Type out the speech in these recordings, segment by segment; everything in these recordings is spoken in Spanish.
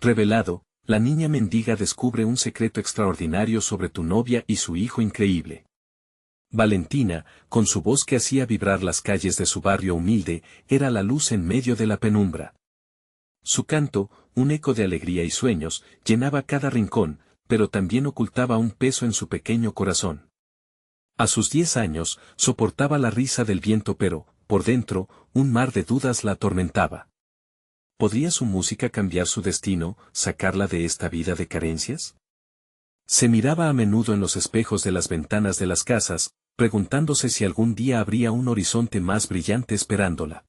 Revelado, la niña mendiga descubre un secreto extraordinario sobre tu novia y su hijo increíble. Valentina, con su voz que hacía vibrar las calles de su barrio humilde, era la luz en medio de la penumbra. Su canto, un eco de alegría y sueños, llenaba cada rincón, pero también ocultaba un peso en su pequeño corazón. A sus 10 años, soportaba la risa del viento pero, por dentro, un mar de dudas la atormentaba. ¿Podría su música cambiar su destino, sacarla de esta vida de carencias? Se miraba a menudo en los espejos de las ventanas de las casas, preguntándose si algún día habría un horizonte más brillante esperándola.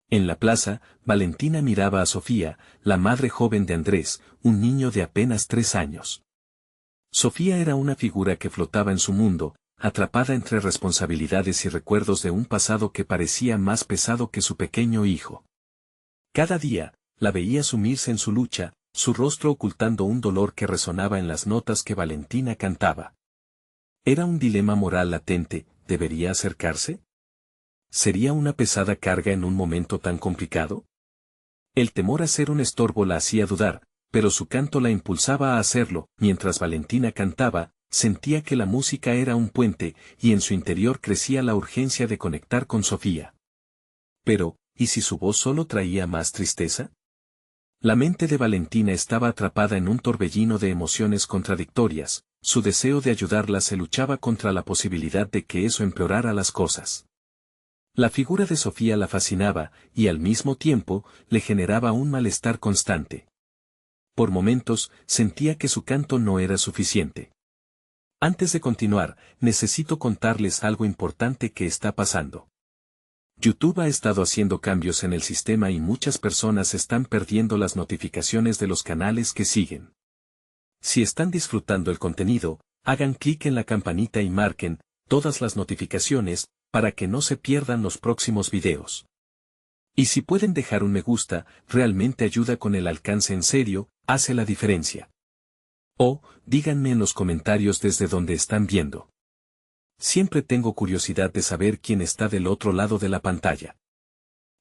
En la plaza, Valentina miraba a Sofía, la madre joven de Andrés, un niño de apenas 3 años. Sofía era una figura que flotaba en su mundo, atrapada entre responsabilidades y recuerdos de un pasado que parecía más pesado que su pequeño hijo. Cada día, la veía sumirse en su lucha, su rostro ocultando un dolor que resonaba en las notas que Valentina cantaba. Era un dilema moral latente, ¿debería acercarse? ¿Sería una pesada carga en un momento tan complicado? El temor a ser un estorbo la hacía dudar, pero su canto la impulsaba a hacerlo. Mientras Valentina cantaba, sentía que la música era un puente, y en su interior crecía la urgencia de conectar con Sofía. Pero, ¿y si su voz solo traía más tristeza? La mente de Valentina estaba atrapada en un torbellino de emociones contradictorias, su deseo de ayudarla se luchaba contra la posibilidad de que eso empeorara las cosas. La figura de Sofía la fascinaba, y al mismo tiempo, le generaba un malestar constante. Por momentos, sentía que su canto no era suficiente. Antes de continuar, necesito contarles algo importante que está pasando. YouTube ha estado haciendo cambios en el sistema y muchas personas están perdiendo las notificaciones de los canales que siguen. Si están disfrutando el contenido, hagan clic en la campanita y marquen todas las notificaciones, para que no se pierdan los próximos videos. Y si pueden dejar un me gusta, realmente ayuda con el alcance en serio, hace la diferencia. O, díganme en los comentarios desde donde están viendo. Siempre tengo curiosidad de saber quién está del otro lado de la pantalla.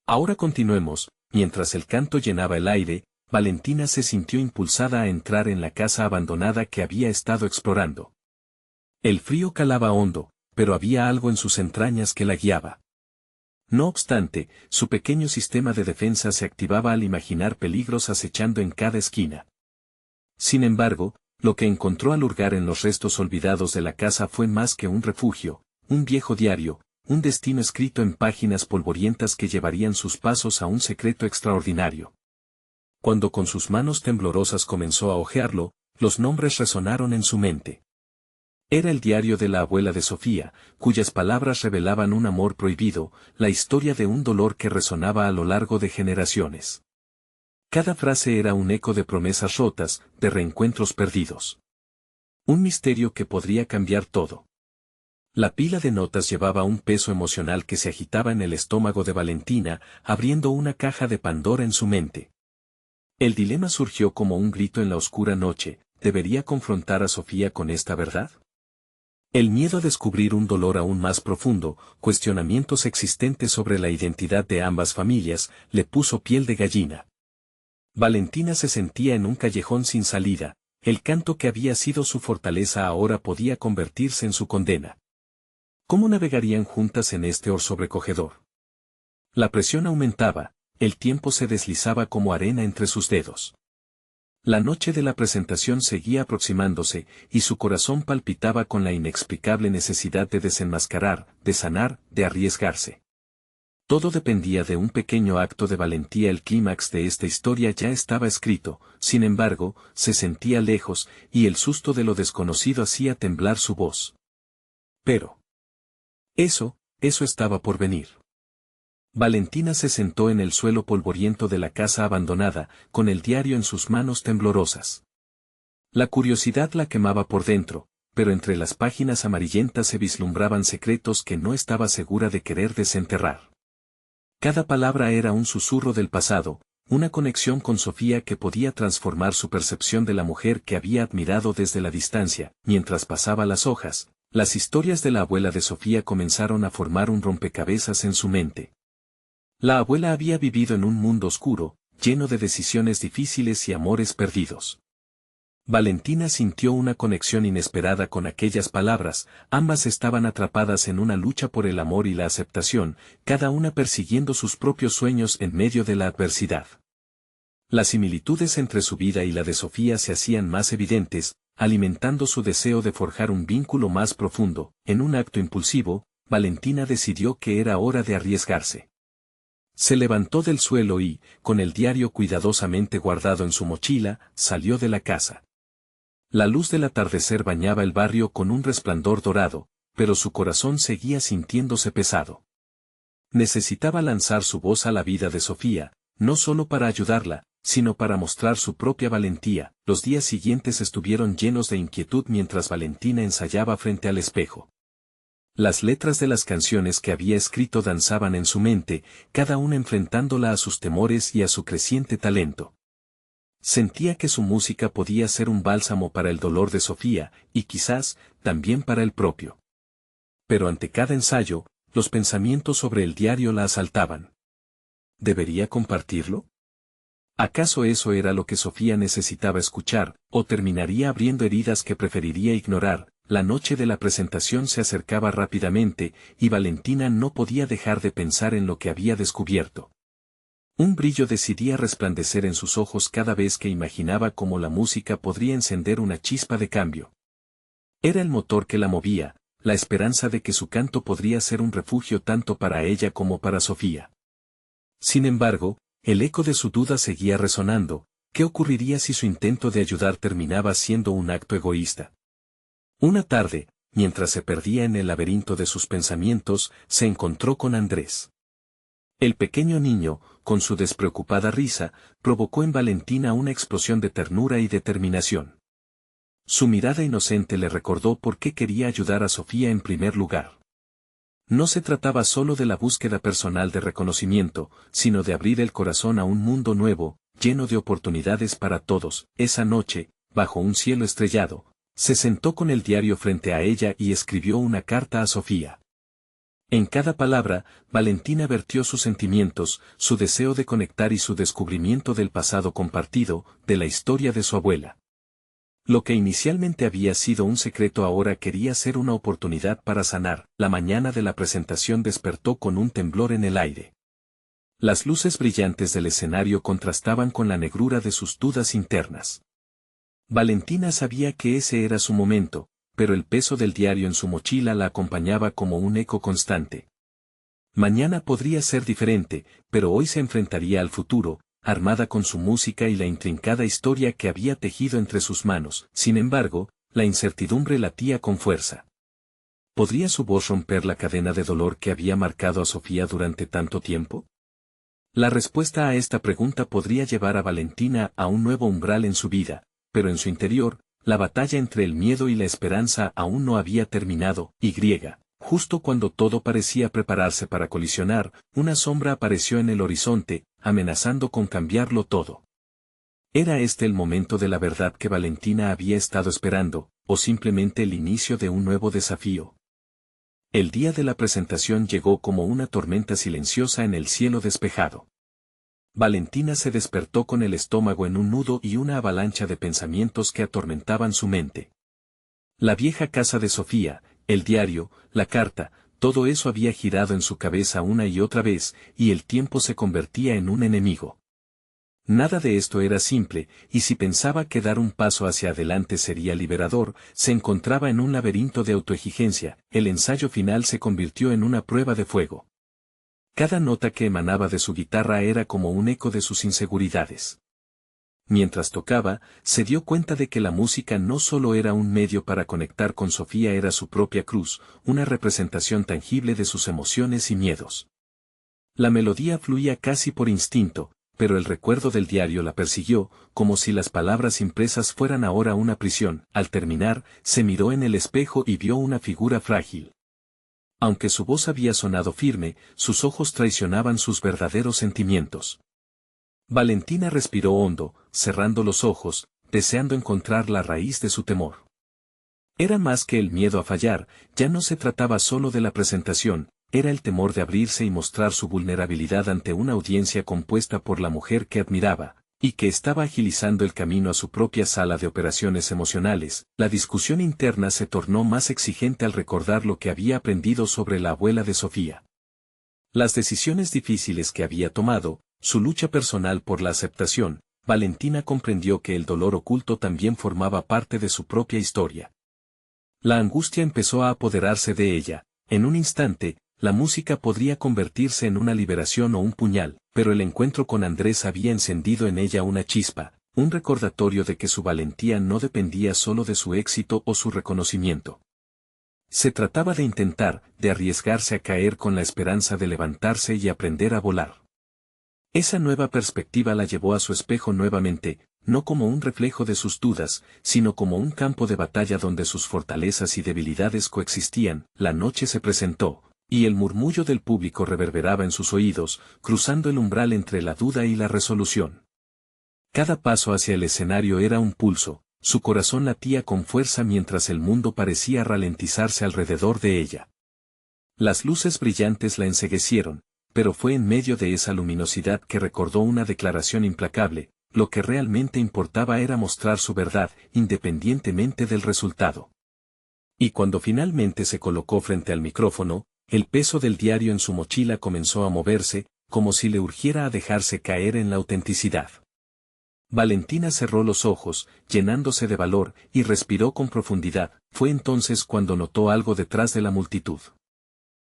Ahora continuemos, mientras el canto llenaba el aire, Valentina se sintió impulsada a entrar en la casa abandonada que había estado explorando. El frío calaba hondo, pero había algo en sus entrañas que la guiaba. No obstante, su pequeño sistema de defensa se activaba al imaginar peligros acechando en cada esquina. Sin embargo, lo que encontró al hurgar en los restos olvidados de la casa fue más que un refugio, un viejo diario, un destino escrito en páginas polvorientas que llevarían sus pasos a un secreto extraordinario. Cuando con sus manos temblorosas comenzó a hojearlo, los nombres resonaron en su mente. Era el diario de la abuela de Sofía, cuyas palabras revelaban un amor prohibido, la historia de un dolor que resonaba a lo largo de generaciones. Cada frase era un eco de promesas rotas, de reencuentros perdidos. Un misterio que podría cambiar todo. La pila de notas llevaba un peso emocional que se agitaba en el estómago de Valentina, abriendo una caja de Pandora en su mente. El dilema surgió como un grito en la oscura noche, ¿debería confrontar a Sofía con esta verdad? El miedo a descubrir un dolor aún más profundo, cuestionamientos existentes sobre la identidad de ambas familias, le puso piel de gallina. Valentina se sentía en un callejón sin salida, el canto que había sido su fortaleza ahora podía convertirse en su condena. ¿Cómo navegarían juntas en este or sobrecogedor? La presión aumentaba, el tiempo se deslizaba como arena entre sus dedos. La noche de la presentación seguía aproximándose, y su corazón palpitaba con la inexplicable necesidad de desenmascarar, de sanar, de arriesgarse. Todo dependía de un pequeño acto de valentía. El clímax de esta historia ya estaba escrito, sin embargo, se sentía lejos, y el susto de lo desconocido hacía temblar su voz. Pero eso estaba por venir. Valentina se sentó en el suelo polvoriento de la casa abandonada, con el diario en sus manos temblorosas. La curiosidad la quemaba por dentro, pero entre las páginas amarillentas se vislumbraban secretos que no estaba segura de querer desenterrar. Cada palabra era un susurro del pasado, una conexión con Sofía que podía transformar su percepción de la mujer que había admirado desde la distancia. Mientras pasaba las hojas, las historias de la abuela de Sofía comenzaron a formar un rompecabezas en su mente. La abuela había vivido en un mundo oscuro, lleno de decisiones difíciles y amores perdidos. Valentina sintió una conexión inesperada con aquellas palabras, ambas estaban atrapadas en una lucha por el amor y la aceptación, cada una persiguiendo sus propios sueños en medio de la adversidad. Las similitudes entre su vida y la de Sofía se hacían más evidentes, alimentando su deseo de forjar un vínculo más profundo. En un acto impulsivo, Valentina decidió que era hora de arriesgarse. Se levantó del suelo y, con el diario cuidadosamente guardado en su mochila, salió de la casa. La luz del atardecer bañaba el barrio con un resplandor dorado, pero su corazón seguía sintiéndose pesado. Necesitaba lanzar su voz a la vida de Sofía, no solo para ayudarla, sino para mostrar su propia valentía. Los días siguientes estuvieron llenos de inquietud mientras Valentina ensayaba frente al espejo. Las letras de las canciones que había escrito danzaban en su mente, cada una enfrentándola a sus temores y a su creciente talento. Sentía que su música podía ser un bálsamo para el dolor de Sofía, y quizás, también para el propio. Pero ante cada ensayo, los pensamientos sobre el diario la asaltaban. ¿Debería compartirlo? ¿Acaso eso era lo que Sofía necesitaba escuchar, o terminaría abriendo heridas que preferiría ignorar? La noche de la presentación se acercaba rápidamente, y Valentina no podía dejar de pensar en lo que había descubierto. Un brillo decidía resplandecer en sus ojos cada vez que imaginaba cómo la música podría encender una chispa de cambio. Era el motor que la movía, la esperanza de que su canto podría ser un refugio tanto para ella como para Sofía. Sin embargo, el eco de su duda seguía resonando. ¿Qué ocurriría si su intento de ayudar terminaba siendo un acto egoísta? Una tarde, mientras se perdía en el laberinto de sus pensamientos, se encontró con Andrés. El pequeño niño, con su despreocupada risa, provocó en Valentina una explosión de ternura y determinación. Su mirada inocente le recordó por qué quería ayudar a Sofía en primer lugar. No se trataba solo de la búsqueda personal de reconocimiento, sino de abrir el corazón a un mundo nuevo, lleno de oportunidades para todos. Esa noche, bajo un cielo estrellado, se sentó con el diario frente a ella y escribió una carta a Sofía. En cada palabra, Valentina vertió sus sentimientos, su deseo de conectar y su descubrimiento del pasado compartido, de la historia de su abuela. Lo que inicialmente había sido un secreto ahora quería ser una oportunidad para sanar. La mañana de la presentación despertó con un temblor en el aire. Las luces brillantes del escenario contrastaban con la negrura de sus dudas internas. Valentina sabía que ese era su momento, pero el peso del diario en su mochila la acompañaba como un eco constante. Mañana podría ser diferente, pero hoy se enfrentaría al futuro, armada con su música y la intrincada historia que había tejido entre sus manos. Sin embargo, la incertidumbre latía con fuerza. ¿Podría su voz romper la cadena de dolor que había marcado a Sofía durante tanto tiempo? La respuesta a esta pregunta podría llevar a Valentina a un nuevo umbral en su vida, pero en su interior, la batalla entre el miedo y la esperanza aún no había terminado. Justo cuando todo parecía prepararse para colisionar, una sombra apareció en el horizonte, amenazando con cambiarlo todo. ¿Era este el momento de la verdad que Valentina había estado esperando, o simplemente el inicio de un nuevo desafío? El día de la presentación llegó como una tormenta silenciosa en el cielo despejado. Valentina se despertó con el estómago en un nudo y una avalancha de pensamientos que atormentaban su mente. La vieja casa de Sofía, el diario, la carta, todo eso había girado en su cabeza una y otra vez, y el tiempo se convertía en un enemigo. Nada de esto era simple, y si pensaba que dar un paso hacia adelante sería liberador, se encontraba en un laberinto de autoexigencia. El ensayo final se convirtió en una prueba de fuego. Cada nota que emanaba de su guitarra era como un eco de sus inseguridades. Mientras tocaba, se dio cuenta de que la música no solo era un medio para conectar con Sofía, era su propia cruz, una representación tangible de sus emociones y miedos. La melodía fluía casi por instinto, pero el recuerdo del diario la persiguió, como si las palabras impresas fueran ahora una prisión. Al terminar, se miró en el espejo y vio una figura frágil. Aunque su voz había sonado firme, sus ojos traicionaban sus verdaderos sentimientos. Valentina respiró hondo, cerrando los ojos, deseando encontrar la raíz de su temor. Era más que el miedo a fallar, ya no se trataba solo de la presentación, era el temor de abrirse y mostrar su vulnerabilidad ante una audiencia compuesta por la mujer que admiraba, y que estaba agilizando el camino a su propia sala de operaciones emocionales. La discusión interna se tornó más exigente al recordar lo que había aprendido sobre la abuela de Sofía. Las decisiones difíciles que había tomado, su lucha personal por la aceptación. Valentina comprendió que el dolor oculto también formaba parte de su propia historia. La angustia empezó a apoderarse de ella. En un instante, la música podría convertirse en una liberación o un puñal, pero el encuentro con Andrés había encendido en ella una chispa, un recordatorio de que su valentía no dependía solo de su éxito o su reconocimiento. Se trataba de intentar, de arriesgarse a caer con la esperanza de levantarse y aprender a volar. Esa nueva perspectiva la llevó a su espejo nuevamente, no como un reflejo de sus dudas, sino como un campo de batalla donde sus fortalezas y debilidades coexistían. La noche se presentó, y el murmullo del público reverberaba en sus oídos, cruzando el umbral entre la duda y la resolución. Cada paso hacia el escenario era un pulso, su corazón latía con fuerza mientras el mundo parecía ralentizarse alrededor de ella. Las luces brillantes la enceguecieron, pero fue en medio de esa luminosidad que recordó una declaración implacable: lo que realmente importaba era mostrar su verdad, independientemente del resultado. Y cuando finalmente se colocó frente al micrófono, el peso del diario en su mochila comenzó a moverse, como si le urgiera a dejarse caer en la autenticidad. Valentina cerró los ojos, llenándose de valor, y respiró con profundidad. Fue entonces cuando notó algo detrás de la multitud.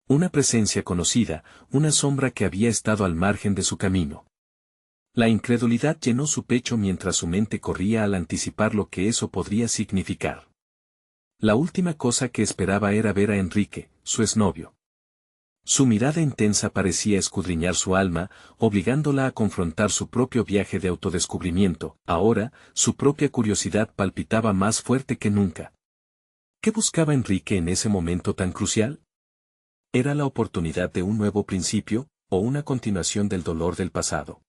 Una presencia conocida, una sombra que había estado al margen de su camino. La incredulidad llenó su pecho mientras su mente corría al anticipar lo que eso podría significar. La última cosa que esperaba era ver a Enrique, su exnovio. Su mirada intensa parecía escudriñar su alma, obligándola a confrontar su propio viaje de autodescubrimiento. Ahora, su propia curiosidad palpitaba más fuerte que nunca. ¿Qué buscaba Enrique en ese momento tan crucial? ¿Era la oportunidad de un nuevo principio, o una continuación del dolor del pasado?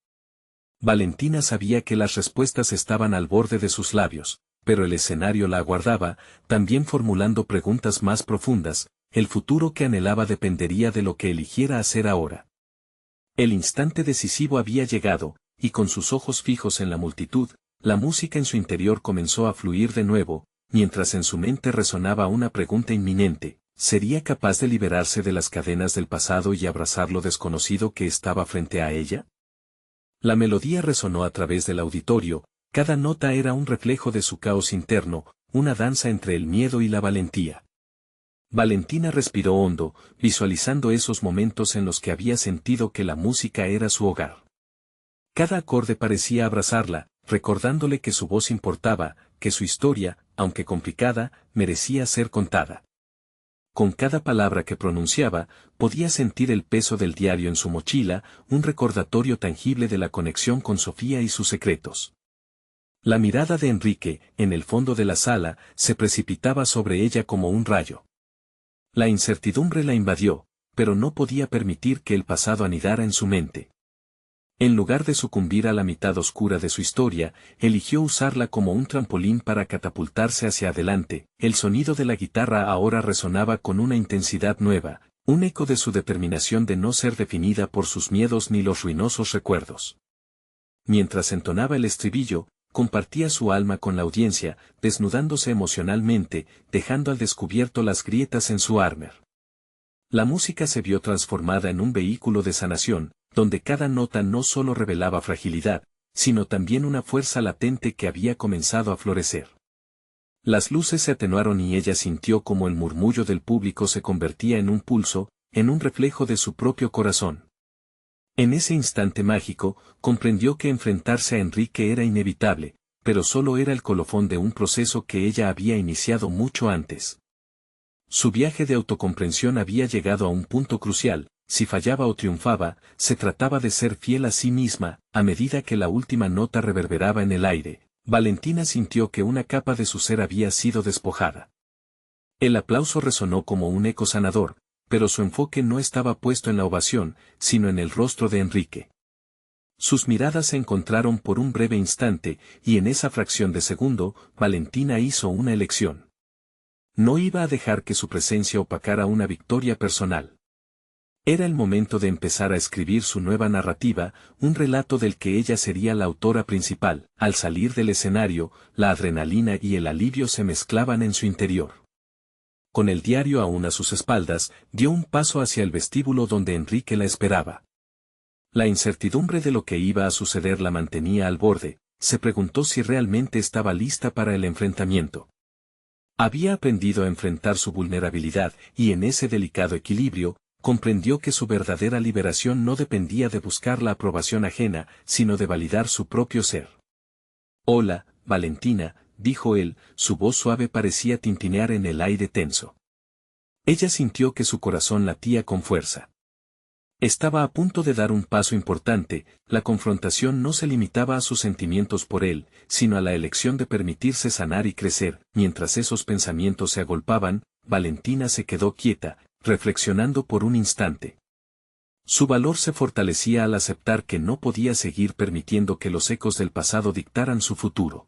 Valentina sabía que las respuestas estaban al borde de sus labios, pero el escenario la aguardaba, también formulando preguntas más profundas. El futuro que anhelaba dependería de lo que eligiera hacer ahora. El instante decisivo había llegado, y con sus ojos fijos en la multitud, la música en su interior comenzó a fluir de nuevo, mientras en su mente resonaba una pregunta inminente: ¿sería capaz de liberarse de las cadenas del pasado y abrazar lo desconocido que estaba frente a ella? La melodía resonó a través del auditorio, cada nota era un reflejo de su caos interno, una danza entre el miedo y la valentía. Valentina respiró hondo, visualizando esos momentos en los que había sentido que la música era su hogar. Cada acorde parecía abrazarla, recordándole que su voz importaba, que su historia, aunque complicada, merecía ser contada. Con cada palabra que pronunciaba, podía sentir el peso del diario en su mochila, un recordatorio tangible de la conexión con Sofía y sus secretos. La mirada de Enrique, en el fondo de la sala, se precipitaba sobre ella como un rayo. La incertidumbre la invadió, pero no podía permitir que el pasado anidara en su mente. En lugar de sucumbir a la mitad oscura de su historia, eligió usarla como un trampolín para catapultarse hacia adelante. El sonido de la guitarra ahora resonaba con una intensidad nueva, un eco de su determinación de no ser definida por sus miedos ni los ruinosos recuerdos. Mientras entonaba el estribillo, compartía su alma con la audiencia, desnudándose emocionalmente, dejando al descubierto las grietas en su armor. La música se vio transformada en un vehículo de sanación, donde cada nota no solo revelaba fragilidad, sino también una fuerza latente que había comenzado a florecer. Las luces se atenuaron y ella sintió como el murmullo del público se convertía en un pulso, en un reflejo de su propio corazón. En ese instante mágico, comprendió que enfrentarse a Enrique era inevitable, pero solo era el colofón de un proceso que ella había iniciado mucho antes. Su viaje de autocomprensión había llegado a un punto crucial. Si fallaba o triunfaba, se trataba de ser fiel a sí misma. A medida que la última nota reverberaba en el aire, Valentina sintió que una capa de su ser había sido despojada. El aplauso resonó como un eco sanador, pero su enfoque no estaba puesto en la ovación, sino en el rostro de Enrique. Sus miradas se encontraron por un breve instante, y en esa fracción de segundo, Valentina hizo una elección. No iba a dejar que su presencia opacara una victoria personal. Era el momento de empezar a escribir su nueva narrativa, un relato del que ella sería la autora principal. Al salir del escenario, la adrenalina y el alivio se mezclaban en su interior. Con el diario aún a sus espaldas, dio un paso hacia el vestíbulo donde Enrique la esperaba. La incertidumbre de lo que iba a suceder la mantenía al borde. Se preguntó si realmente estaba lista para el enfrentamiento. Había aprendido a enfrentar su vulnerabilidad y en ese delicado equilibrio, comprendió que su verdadera liberación no dependía de buscar la aprobación ajena, sino de validar su propio ser. «Hola, Valentina», dijo él, su voz suave parecía tintinear en el aire tenso. Ella sintió que su corazón latía con fuerza. Estaba a punto de dar un paso importante, la confrontación no se limitaba a sus sentimientos por él, sino a la elección de permitirse sanar y crecer. Mientras esos pensamientos se agolpaban, Valentina se quedó quieta, reflexionando por un instante. Su valor se fortalecía al aceptar que no podía seguir permitiendo que los ecos del pasado dictaran su futuro.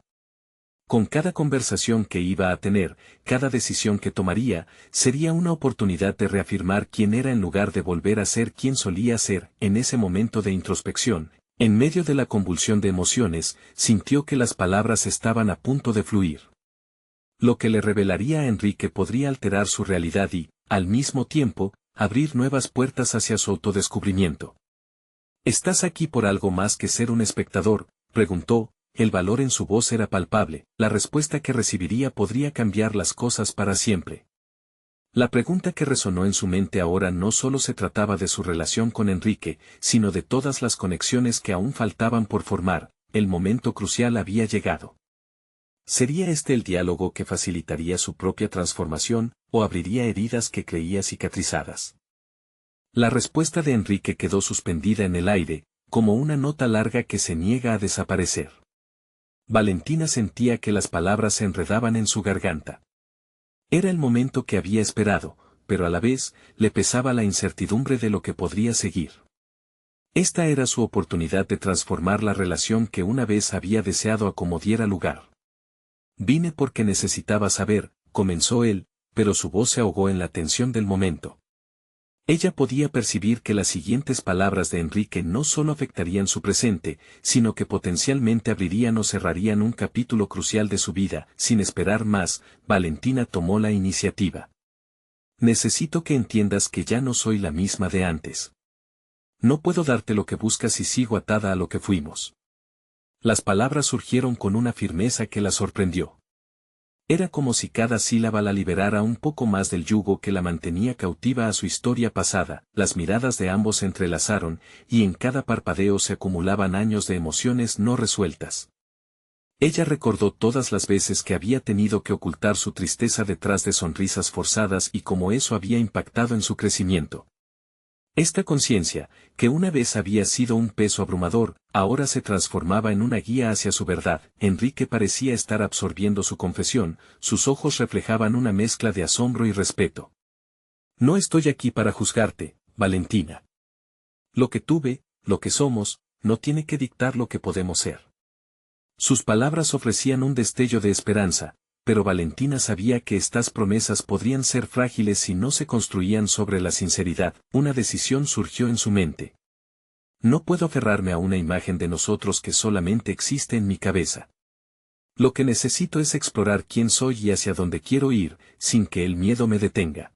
Con cada conversación que iba a tener, cada decisión que tomaría, sería una oportunidad de reafirmar quién era en lugar de volver a ser quien solía ser. En ese momento de introspección, en medio de la convulsión de emociones, sintió que las palabras estaban a punto de fluir. Lo que le revelaría a Enrique podría alterar su realidad y, al mismo tiempo, abrir nuevas puertas hacia su autodescubrimiento. «¿Estás aquí por algo más que ser un espectador?», preguntó. El valor en su voz era palpable, la respuesta que recibiría podría cambiar las cosas para siempre. La pregunta que resonó en su mente ahora no solo se trataba de su relación con Enrique, sino de todas las conexiones que aún faltaban por formar. El momento crucial había llegado. ¿Sería este el diálogo que facilitaría su propia transformación, o abriría heridas que creía cicatrizadas? La respuesta de Enrique quedó suspendida en el aire, como una nota larga que se niega a desaparecer. Valentina sentía que las palabras se enredaban en su garganta. Era el momento que había esperado, pero a la vez, le pesaba la incertidumbre de lo que podría seguir. Esta era su oportunidad de transformar la relación que una vez había deseado a como diera lugar. «Vine porque necesitaba saber», comenzó él, pero su voz se ahogó en la tensión del momento. Ella podía percibir que las siguientes palabras de Enrique no solo afectarían su presente, sino que potencialmente abrirían o cerrarían un capítulo crucial de su vida. Sin esperar más, Valentina tomó la iniciativa. «Necesito que entiendas que ya no soy la misma de antes. No puedo darte lo que buscas si sigo atada a lo que fuimos». Las palabras surgieron con una firmeza que la sorprendió. Era como si cada sílaba la liberara un poco más del yugo que la mantenía cautiva a su historia pasada. Las miradas de ambos se entrelazaron, y en cada parpadeo se acumulaban años de emociones no resueltas. Ella recordó todas las veces que había tenido que ocultar su tristeza detrás de sonrisas forzadas y cómo eso había impactado en su crecimiento. Esta conciencia, que una vez había sido un peso abrumador, ahora se transformaba en una guía hacia su verdad. Enrique parecía estar absorbiendo su confesión, sus ojos reflejaban una mezcla de asombro y respeto. «No estoy aquí para juzgarte, Valentina. Lo que tuve, lo que somos, no tiene que dictar lo que podemos ser». Sus palabras ofrecían un destello de esperanza, pero Valentina sabía que estas promesas podrían ser frágiles si no se construían sobre la sinceridad. Una decisión surgió en su mente. «No puedo aferrarme a una imagen de nosotros que solamente existe en mi cabeza. Lo que necesito es explorar quién soy y hacia dónde quiero ir, sin que el miedo me detenga».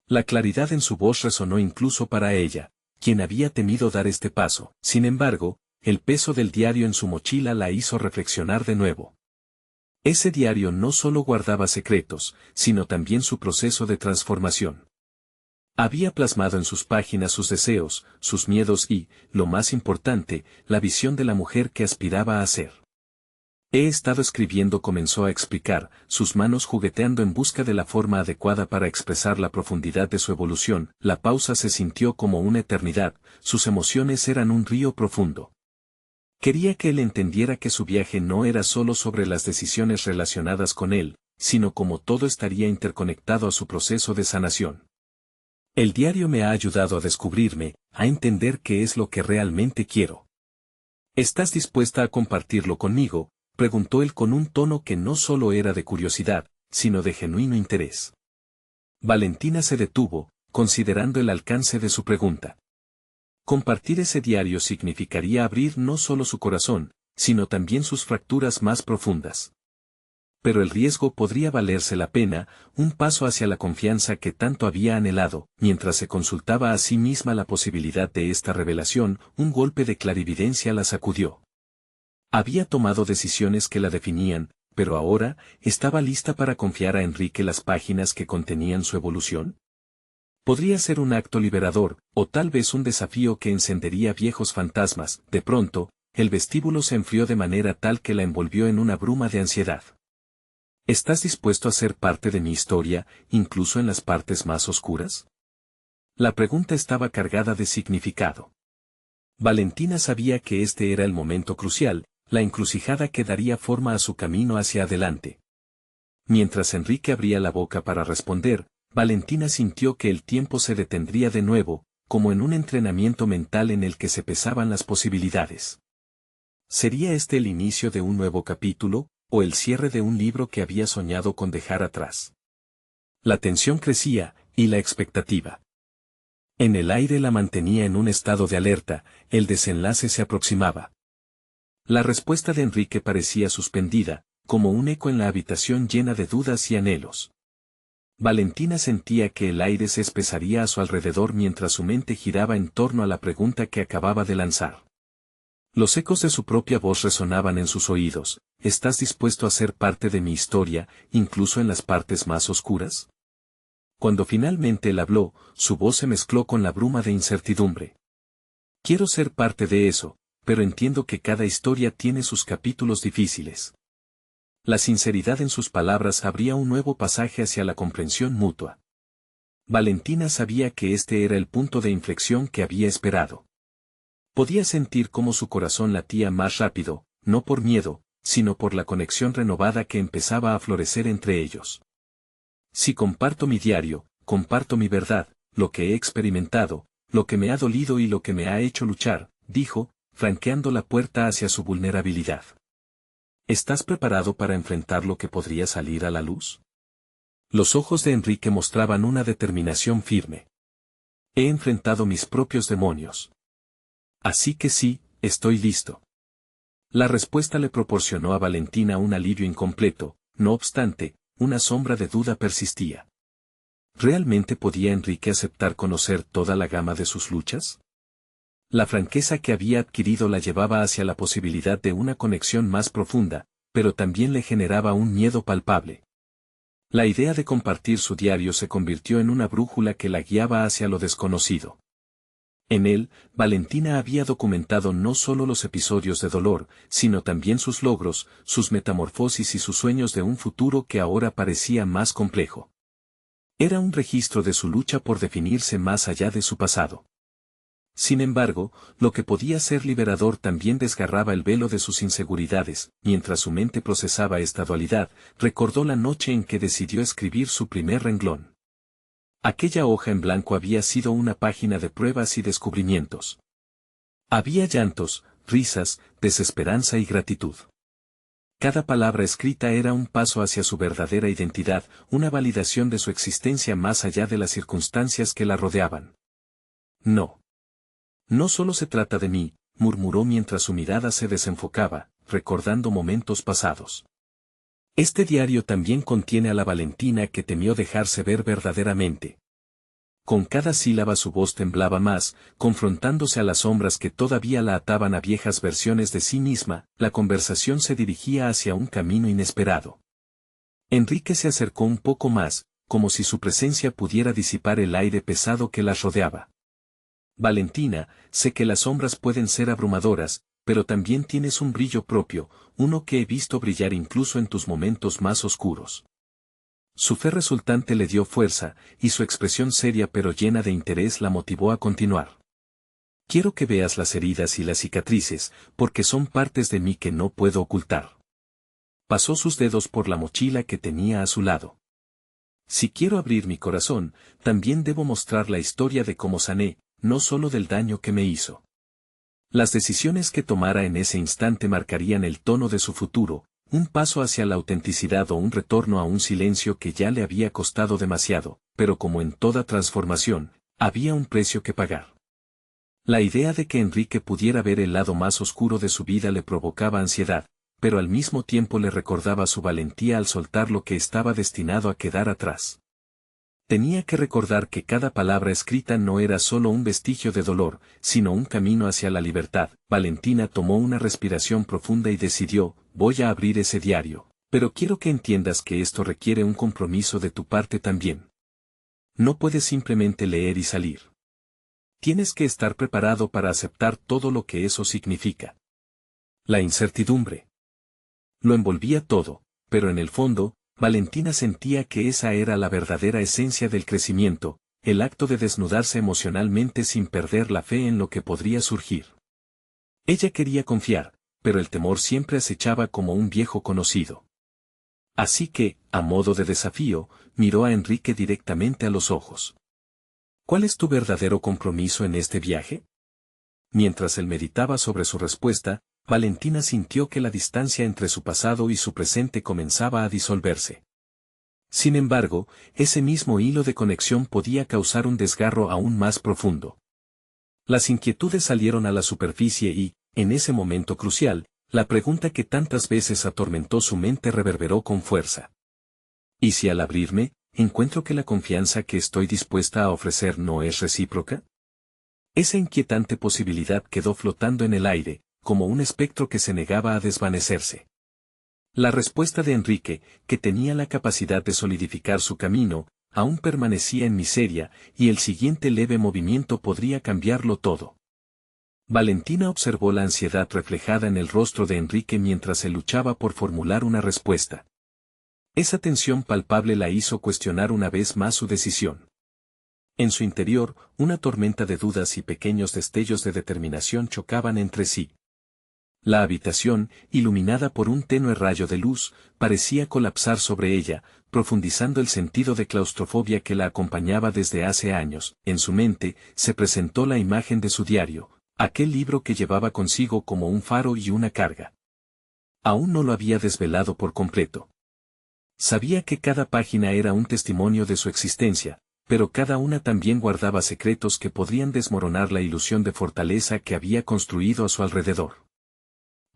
La claridad en su voz resonó incluso para ella, quien había temido dar este paso. Sin embargo, el peso del diario en su mochila la hizo reflexionar de nuevo. Ese diario no solo guardaba secretos, sino también su proceso de transformación. Había plasmado en sus páginas sus deseos, sus miedos y, lo más importante, la visión de la mujer que aspiraba a ser. «He estado escribiendo», comenzó a explicar, sus manos jugueteando en busca de la forma adecuada para expresar la profundidad de su evolución. La pausa se sintió como una eternidad, sus emociones eran un río profundo. Quería que él entendiera que su viaje no era solo sobre las decisiones relacionadas con él, sino como todo estaría interconectado a su proceso de sanación. «El diario me ha ayudado a descubrirme, a entender qué es lo que realmente quiero. ¿Estás dispuesta a compartirlo conmigo?», preguntó él con un tono que no solo era de curiosidad, sino de genuino interés. Valentina se detuvo, considerando el alcance de su pregunta. Compartir ese diario significaría abrir no solo su corazón, sino también sus fracturas más profundas. Pero el riesgo podría valerse la pena, un paso hacia la confianza que tanto había anhelado. Mientras se consultaba a sí misma la posibilidad de esta revelación, un golpe de clarividencia la sacudió. Había tomado decisiones que la definían, pero ahora, ¿estaba lista para confiar a Enrique las páginas que contenían su evolución? Podría ser un acto liberador, o tal vez un desafío que encendería viejos fantasmas. De pronto, el vestíbulo se enfrió de manera tal que la envolvió en una bruma de ansiedad. ¿Estás dispuesto a ser parte de mi historia, incluso en las partes más oscuras? La pregunta estaba cargada de significado. Valentina sabía que este era el momento crucial, la encrucijada que daría forma a su camino hacia adelante. Mientras Enrique abría la boca para responder, Valentina sintió que el tiempo se detendría de nuevo, como en un entrenamiento mental en el que se pesaban las posibilidades. ¿Sería este el inicio de un nuevo capítulo, o el cierre de un libro que había soñado con dejar atrás? La tensión crecía, y la expectativa. En el aire la mantenía en un estado de alerta, el desenlace se aproximaba. La respuesta de Enrique parecía suspendida, como un eco en la habitación llena de dudas y anhelos. Valentina sentía que el aire se espesaría a su alrededor mientras su mente giraba en torno a la pregunta que acababa de lanzar. Los ecos de su propia voz resonaban en sus oídos. ¿Estás dispuesto a ser parte de mi historia, incluso en las partes más oscuras? Cuando finalmente él habló, su voz se mezcló con la bruma de incertidumbre. Quiero ser parte de eso, pero entiendo que cada historia tiene sus capítulos difíciles. La sinceridad en sus palabras abría un nuevo pasaje hacia la comprensión mutua. Valentina sabía que este era el punto de inflexión que había esperado. Podía sentir cómo su corazón latía más rápido, no por miedo, sino por la conexión renovada que empezaba a florecer entre ellos. Si comparto mi diario, comparto mi verdad, lo que he experimentado, lo que me ha dolido y lo que me ha hecho luchar, dijo, franqueando la puerta hacia su vulnerabilidad. ¿Estás preparado para enfrentar lo que podría salir a la luz? Los ojos de Enrique mostraban una determinación firme. He enfrentado mis propios demonios. Así que sí, estoy listo. La respuesta le proporcionó a Valentina un alivio incompleto, no obstante, una sombra de duda persistía. ¿Realmente podía Enrique aceptar conocer toda la gama de sus luchas? La franqueza que había adquirido la llevaba hacia la posibilidad de una conexión más profunda, pero también le generaba un miedo palpable. La idea de compartir su diario se convirtió en una brújula que la guiaba hacia lo desconocido. En él, Valentina había documentado no solo los episodios de dolor, sino también sus logros, sus metamorfosis y sus sueños de un futuro que ahora parecía más complejo. Era un registro de su lucha por definirse más allá de su pasado. Sin embargo, lo que podía ser liberador también desgarraba el velo de sus inseguridades. Mientras su mente procesaba esta dualidad, recordó la noche en que decidió escribir su primer renglón. Aquella hoja en blanco había sido una página de pruebas y descubrimientos. Había llantos, risas, desesperanza y gratitud. Cada palabra escrita era un paso hacia su verdadera identidad, una validación de su existencia más allá de las circunstancias que la rodeaban. No. No solo se trata de mí, murmuró mientras su mirada se desenfocaba, recordando momentos pasados. Este diario también contiene a la Valentina que temió dejarse ver verdaderamente. Con cada sílaba su voz temblaba más, confrontándose a las sombras que todavía la ataban a viejas versiones de sí misma. La conversación se dirigía hacia un camino inesperado. Enrique se acercó un poco más, como si su presencia pudiera disipar el aire pesado que las rodeaba. Valentina, sé que las sombras pueden ser abrumadoras, pero también tienes un brillo propio, uno que he visto brillar incluso en tus momentos más oscuros. Su fe resultante le dio fuerza, y su expresión seria pero llena de interés la motivó a continuar. Quiero que veas las heridas y las cicatrices, porque son partes de mí que no puedo ocultar. Pasó sus dedos por la mochila que tenía a su lado. Si quiero abrir mi corazón, también debo mostrar la historia de cómo sané, no solo del daño que me hizo. Las decisiones que tomara en ese instante marcarían el tono de su futuro, un paso hacia la autenticidad o un retorno a un silencio que ya le había costado demasiado, pero como en toda transformación, había un precio que pagar. La idea de que Enrique pudiera ver el lado más oscuro de su vida le provocaba ansiedad, pero al mismo tiempo le recordaba su valentía al soltar lo que estaba destinado a quedar atrás. Tenía que recordar que cada palabra escrita no era solo un vestigio de dolor, sino un camino hacia la libertad. Valentina tomó una respiración profunda y decidió, voy a abrir ese diario, pero quiero que entiendas que esto requiere un compromiso de tu parte también. No puedes simplemente leer y salir. Tienes que estar preparado para aceptar todo lo que eso significa. La incertidumbre lo envolvía todo, pero en el fondo, Valentina sentía que esa era la verdadera esencia del crecimiento, el acto de desnudarse emocionalmente sin perder la fe en lo que podría surgir. Ella quería confiar, pero el temor siempre acechaba como un viejo conocido. Así que, a modo de desafío, miró a Enrique directamente a los ojos. ¿Cuál es tu verdadero compromiso en este viaje? Mientras él meditaba sobre su respuesta, Valentina sintió que la distancia entre su pasado y su presente comenzaba a disolverse. Sin embargo, ese mismo hilo de conexión podía causar un desgarro aún más profundo. Las inquietudes salieron a la superficie y, en ese momento crucial, la pregunta que tantas veces atormentó su mente reverberó con fuerza. ¿Y si al abrirme, encuentro que la confianza que estoy dispuesta a ofrecer no es recíproca? Esa inquietante posibilidad quedó flotando en el aire, como un espectro que se negaba a desvanecerse. La respuesta de Enrique, que tenía la capacidad de solidificar su camino, aún permanecía en miseria, y el siguiente leve movimiento podría cambiarlo todo. Valentina observó la ansiedad reflejada en el rostro de Enrique mientras se luchaba por formular una respuesta. Esa tensión palpable la hizo cuestionar una vez más su decisión. En su interior, una tormenta de dudas y pequeños destellos de determinación chocaban entre sí. La habitación, iluminada por un tenue rayo de luz, parecía colapsar sobre ella, profundizando el sentido de claustrofobia que la acompañaba desde hace años. En su mente, se presentó la imagen de su diario, aquel libro que llevaba consigo como un faro y una carga. Aún no lo había desvelado por completo. Sabía que cada página era un testimonio de su existencia, pero cada una también guardaba secretos que podrían desmoronar la ilusión de fortaleza que había construido a su alrededor.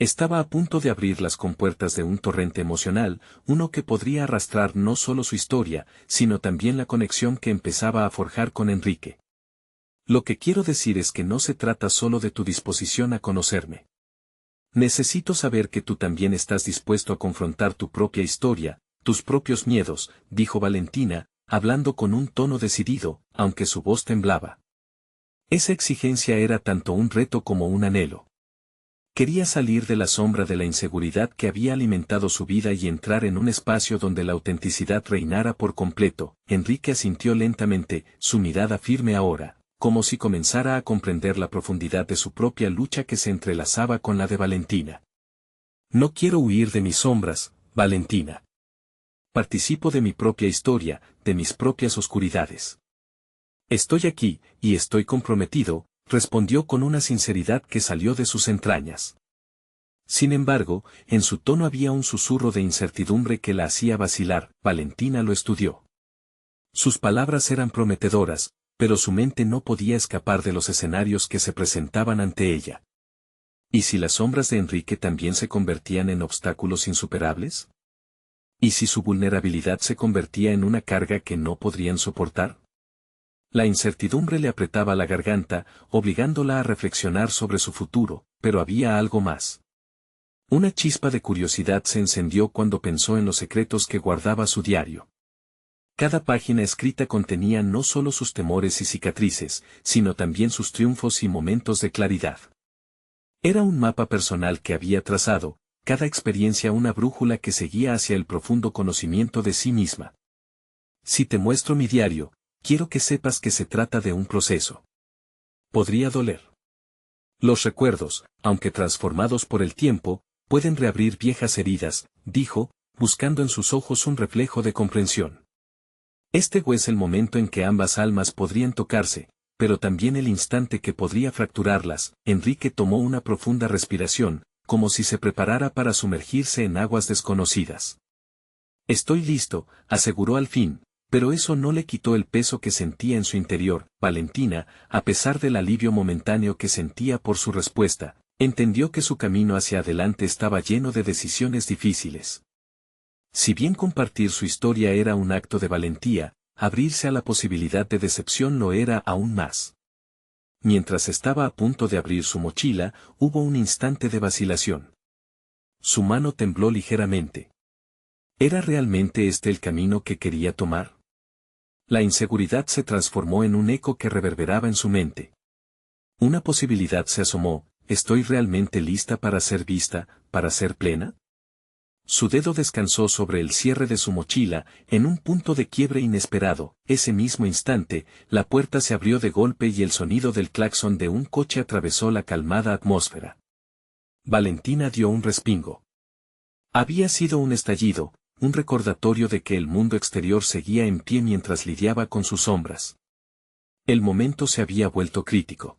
Estaba a punto de abrir las compuertas de un torrente emocional, uno que podría arrastrar no solo su historia, sino también la conexión que empezaba a forjar con Enrique. Lo que quiero decir es que no se trata solo de tu disposición a conocerme. Necesito saber que tú también estás dispuesto a confrontar tu propia historia, tus propios miedos, dijo Valentina, hablando con un tono decidido, aunque su voz temblaba. Esa exigencia era tanto un reto como un anhelo. Quería salir de la sombra de la inseguridad que había alimentado su vida y entrar en un espacio donde la autenticidad reinara por completo. Enrique asintió lentamente, su mirada firme ahora, como si comenzara a comprender la profundidad de su propia lucha que se entrelazaba con la de Valentina. No quiero huir de mis sombras, Valentina. Participo de mi propia historia, de mis propias oscuridades. Estoy aquí, y estoy comprometido, respondió con una sinceridad que salió de sus entrañas. Sin embargo, en su tono había un susurro de incertidumbre que la hacía vacilar. Valentina lo estudió. Sus palabras eran prometedoras, pero su mente no podía escapar de los escenarios que se presentaban ante ella. ¿Y si las sombras de Enrique también se convertían en obstáculos insuperables? ¿Y si su vulnerabilidad se convertía en una carga que no podrían soportar? La incertidumbre le apretaba la garganta, obligándola a reflexionar sobre su futuro, pero había algo más. Una chispa de curiosidad se encendió cuando pensó en los secretos que guardaba su diario. Cada página escrita contenía no solo sus temores y cicatrices, sino también sus triunfos y momentos de claridad. Era un mapa personal que había trazado, cada experiencia una brújula que seguía hacia el profundo conocimiento de sí misma. Si te muestro mi diario, quiero que sepas que se trata de un proceso. Podría doler. Los recuerdos, aunque transformados por el tiempo, pueden reabrir viejas heridas, dijo, buscando en sus ojos un reflejo de comprensión. Este fue el momento en que ambas almas podrían tocarse, pero también el instante que podría fracturarlas. Enrique tomó una profunda respiración, como si se preparara para sumergirse en aguas desconocidas. Estoy listo, aseguró al fin, pero eso no le quitó el peso que sentía en su interior. Valentina, a pesar del alivio momentáneo que sentía por su respuesta, entendió que su camino hacia adelante estaba lleno de decisiones difíciles. Si bien compartir su historia era un acto de valentía, abrirse a la posibilidad de decepción lo era aún más. Mientras estaba a punto de abrir su mochila, hubo un instante de vacilación. Su mano tembló ligeramente. ¿Era realmente este el camino que quería tomar? La inseguridad se transformó en un eco que reverberaba en su mente. Una posibilidad se asomó: ¿estoy realmente lista para ser vista, para ser plena? Su dedo descansó sobre el cierre de su mochila, en un punto de quiebre inesperado. Ese mismo instante, la puerta se abrió de golpe y el sonido del claxon de un coche atravesó la calmada atmósfera. Valentina dio un respingo. Había sido un estallido, un recordatorio de que el mundo exterior seguía en pie mientras lidiaba con sus sombras. El momento se había vuelto crítico.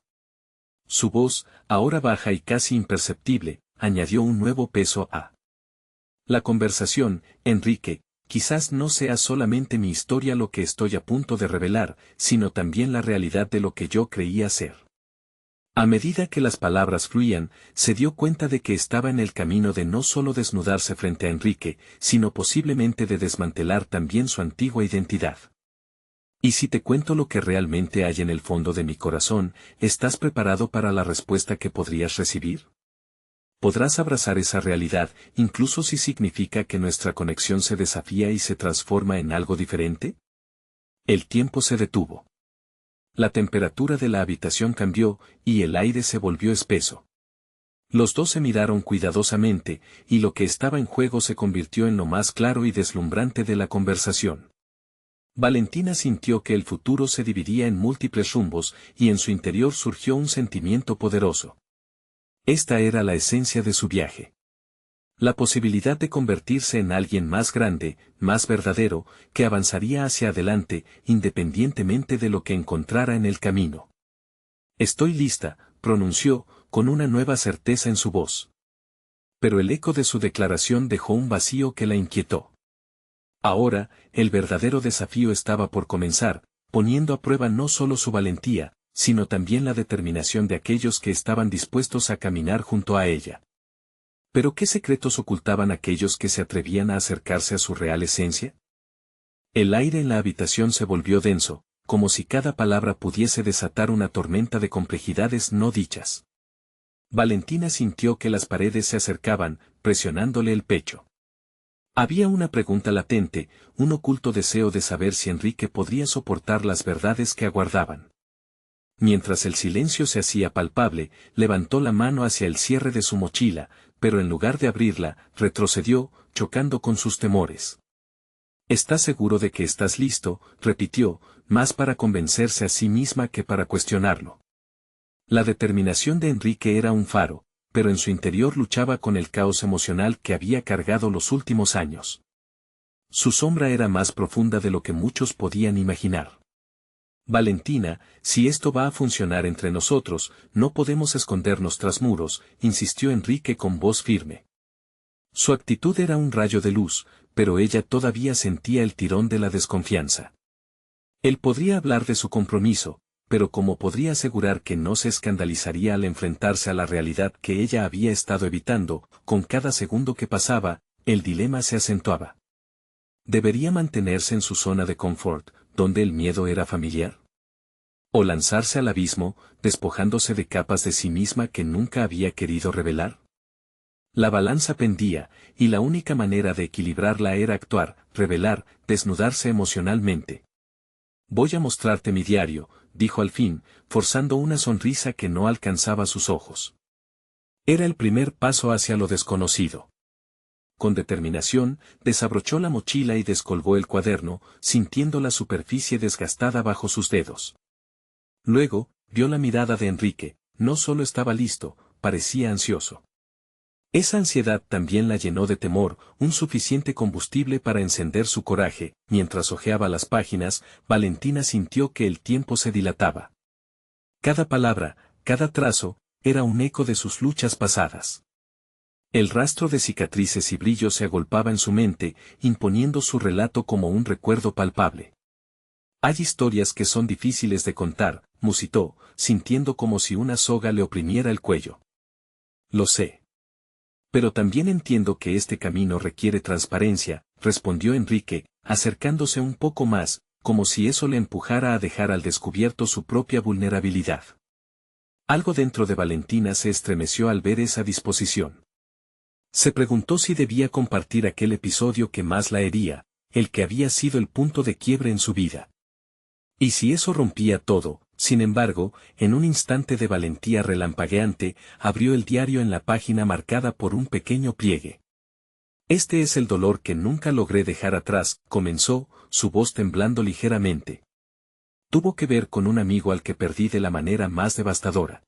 Su voz, ahora baja y casi imperceptible, añadió un nuevo peso a la conversación. Enrique, quizás no sea solamente mi historia lo que estoy a punto de revelar, sino también la realidad de lo que yo creía ser. A medida que las palabras fluían, se dio cuenta de que estaba en el camino de no solo desnudarse frente a Enrique, sino posiblemente de desmantelar también su antigua identidad. ¿Y si te cuento lo que realmente hay en el fondo de mi corazón, estás preparado para la respuesta que podrías recibir? ¿Podrás abrazar esa realidad, incluso si significa que nuestra conexión se desafía y se transforma en algo diferente? El tiempo se detuvo. La temperatura de la habitación cambió, y el aire se volvió espeso. Los dos se miraron cuidadosamente, y lo que estaba en juego se convirtió en lo más claro y deslumbrante de la conversación. Valentina sintió que el futuro se dividía en múltiples rumbos, y en su interior surgió un sentimiento poderoso. Esta era la esencia de su viaje. La posibilidad de convertirse en alguien más grande, más verdadero, que avanzaría hacia adelante, independientemente de lo que encontrara en el camino. Estoy lista, pronunció, con una nueva certeza en su voz. Pero el eco de su declaración dejó un vacío que la inquietó. Ahora, el verdadero desafío estaba por comenzar, poniendo a prueba no solo su valentía, sino también la determinación de aquellos que estaban dispuestos a caminar junto a ella. ¿Pero qué secretos ocultaban aquellos que se atrevían a acercarse a su real esencia? El aire en la habitación se volvió denso, como si cada palabra pudiese desatar una tormenta de complejidades no dichas. Valentina sintió que las paredes se acercaban, presionándole el pecho. Había una pregunta latente, un oculto deseo de saber si Enrique podría soportar las verdades que aguardaban. Mientras el silencio se hacía palpable, levantó la mano hacia el cierre de su mochila, pero en lugar de abrirla, retrocedió, chocando con sus temores. ¿Estás seguro de que estás listo?, repitió, más para convencerse a sí misma que para cuestionarlo. La determinación de Enrique era un faro, pero en su interior luchaba con el caos emocional que había cargado los últimos años. Su sombra era más profunda de lo que muchos podían imaginar. Valentina, si esto va a funcionar entre nosotros, no podemos escondernos tras muros, insistió Enrique con voz firme. Su actitud era un rayo de luz, pero ella todavía sentía el tirón de la desconfianza. Él podría hablar de su compromiso, pero ¿cómo podría asegurar que no se escandalizaría al enfrentarse a la realidad que ella había estado evitando? Con cada segundo que pasaba, el dilema se acentuaba. ¿Debería mantenerse en su zona de confort, donde el miedo era familiar? ¿O lanzarse al abismo, despojándose de capas de sí misma que nunca había querido revelar? La balanza pendía, y la única manera de equilibrarla era actuar, revelar, desnudarse emocionalmente. Voy a mostrarte mi diario, dijo al fin, forzando una sonrisa que no alcanzaba sus ojos. Era el primer paso hacia lo desconocido. Con determinación, desabrochó la mochila y descolgó el cuaderno, sintiendo la superficie desgastada bajo sus dedos. Luego, vio la mirada de Enrique, no solo estaba listo, parecía ansioso. Esa ansiedad también la llenó de temor, un suficiente combustible para encender su coraje. Mientras hojeaba las páginas, Valentina sintió que el tiempo se dilataba. Cada palabra, cada trazo, era un eco de sus luchas pasadas. El rastro de cicatrices y brillos se agolpaba en su mente, imponiendo su relato como un recuerdo palpable. Hay historias que son difíciles de contar, musitó, sintiendo como si una soga le oprimiera el cuello. Lo sé. Pero también entiendo que este camino requiere transparencia, respondió Enrique, acercándose un poco más, como si eso le empujara a dejar al descubierto su propia vulnerabilidad. Algo dentro de Valentina se estremeció al ver esa disposición. Se preguntó si debía compartir aquel episodio que más la hería, el que había sido el punto de quiebre en su vida. Y si eso rompía todo, sin embargo, en un instante de valentía relampagueante, abrió el diario en la página marcada por un pequeño pliegue. Este es el dolor que nunca logré dejar atrás, comenzó, su voz temblando ligeramente. Tuvo que ver con un amigo al que perdí de la manera más devastadora.